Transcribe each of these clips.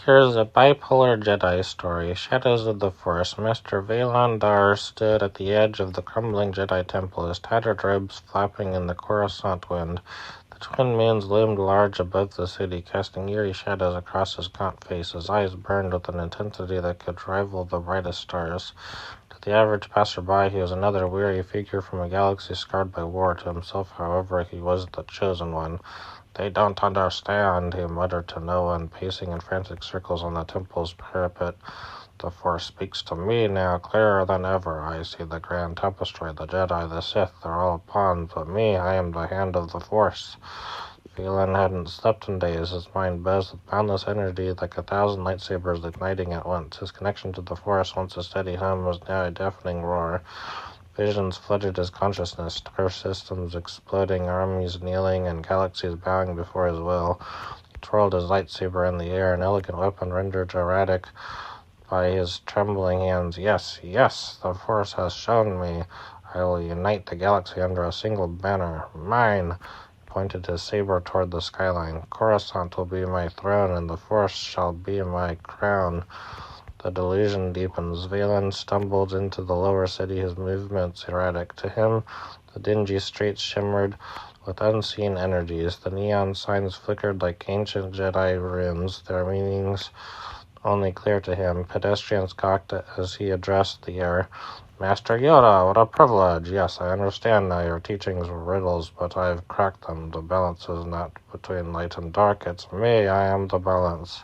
Here's a Bipolar Jedi story. Shadows of the Force. Master Valon Dar stood at the edge of the crumbling Jedi temple, his tattered robes flapping in the Coruscant wind. The twin moons loomed large above the city, casting eerie shadows across his gaunt face. His eyes burned with an intensity that could rival the brightest stars. To the average passerby, he was another weary figure from a galaxy scarred by war. To himself, however, he was the chosen one. "They don't understand," he muttered to no one, pacing in frantic circles on the temple's parapet. "The Force speaks to me now, clearer than ever. I see the grand tapestry, the Jedi, the Sith, they're all pawns, but me, I am the hand of the Force." Phelan hadn't slept in days. His mind buzzed with boundless energy, like 1,000 lightsabers igniting at once. His connection to the Force, once a steady hum, was now a deafening roar. Visions flooded his consciousness, star systems exploding, armies kneeling, and galaxies bowing before his will. He twirled his lightsaber in the air, an elegant weapon rendered erratic by his trembling hands. Yes, the Force has shown me. I will unite the galaxy under a single banner. Mine! He pointed his saber toward the skyline. Coruscant will be my throne, and the Force shall be my crown. The delusion deepens. Valon stumbled into the lower city, his movements erratic. To him, the dingy streets shimmered with unseen energies. The neon signs flickered like ancient Jedi runes, their meanings only clear to him. Pedestrians gawked as he addressed the air. "Master Yoda, what a privilege! Yes, I understand now. Your teachings were riddles, but I've cracked them. The balance is not between light and dark. It's me. I am the balance."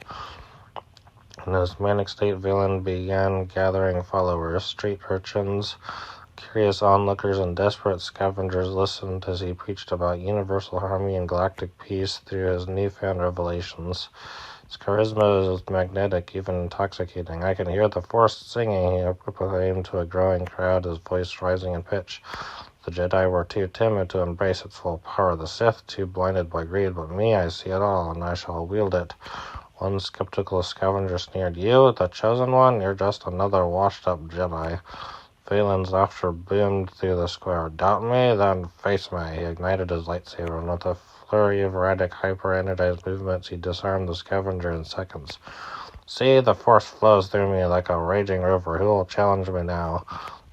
In his manic state, Valon began gathering followers. Street urchins, curious onlookers, and desperate scavengers listened as he preached about universal harmony and galactic peace through his newfound revelations. His charisma was magnetic, even intoxicating. "I can hear the Force singing," he proclaimed to a growing crowd, his voice rising in pitch. The Jedi were too timid to embrace its full power, the Sith too blinded by greed, but me, I see it all, and I shall wield it. One skeptical scavenger sneered, "You, the chosen one? You're just another washed-up Jedi." Valon's laughter boomed through the square. "Doubt me? Then face me." He ignited his lightsaber, and with a flurry of erratic, hyper-energized movements, he disarmed the scavenger in seconds. "See, the Force flows through me like a raging river. Who will challenge me now?"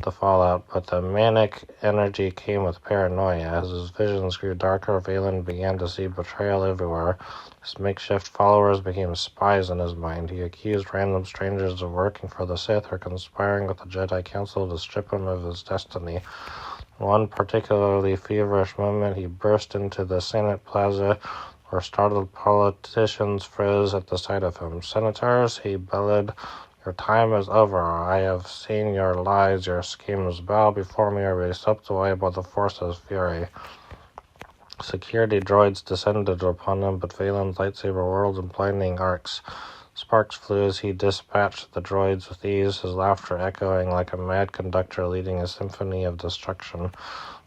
The fallout, but the manic energy came with paranoia. As his visions grew darker, Valon began to see betrayal everywhere. His makeshift followers became spies in his mind. He accused random strangers of working for the Sith or conspiring with the Jedi Council to strip him of his destiny. In one particularly feverish moment, he burst into the Senate Plaza, where startled politicians froze at the sight of him. "Senators," he bellowed, "your time is over. I have seen your lies, your schemes. Bow before me or be swept away by the Force's fury." Security droids descended upon him, but Valon's lightsaber whirled in blinding arcs. Sparks flew as he dispatched the droids with ease, his laughter echoing like a mad conductor leading a symphony of destruction.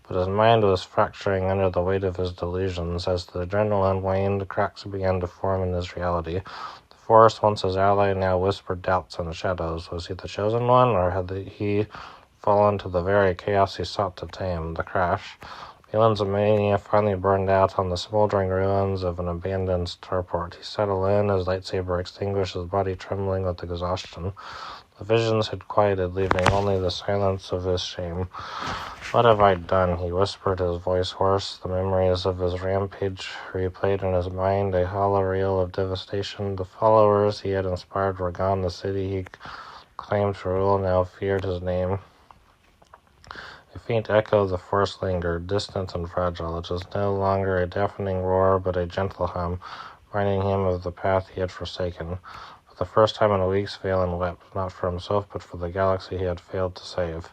But his mind was fracturing under the weight of his delusions. As the adrenaline waned, cracks began to form in his reality. The Force, once his ally, now whispered doubts in the shadows. Was he the chosen one, or had he fallen to the very chaos he sought to tame? The crash. Valon's mania finally burned out on the smoldering ruins of an abandoned starport. He sat alone, his lightsaber extinguished, his body trembling with exhaustion. The visions had quieted, leaving only the silence of his shame. "What have I done?" he whispered, his voice hoarse. The memories of his rampage replayed in his mind, a hollow reel of devastation. The followers he had inspired were gone. The city he claimed to rule now feared his name. A faint echo of the Force lingered, distant and fragile. It was no longer a deafening roar, but a gentle hum, reminding him of the path he had forsaken. For the first time in weeks, Valon wept, not for himself, but for the galaxy he had failed to save.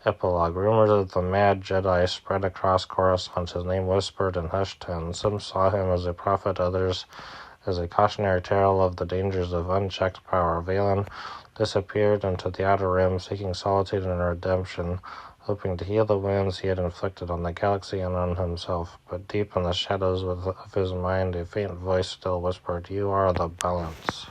Epilogue. Rumors of the mad Jedi spread across Coruscant, his name whispered in hushed tones. Some saw him as a prophet, others as a cautionary tale of the dangers of unchecked power. Valon disappeared into the outer rim, seeking solitude and redemption, hoping to heal the wounds he had inflicted on the galaxy and on himself. But deep in the shadows of his mind, a faint voice still whispered, "You are the balance."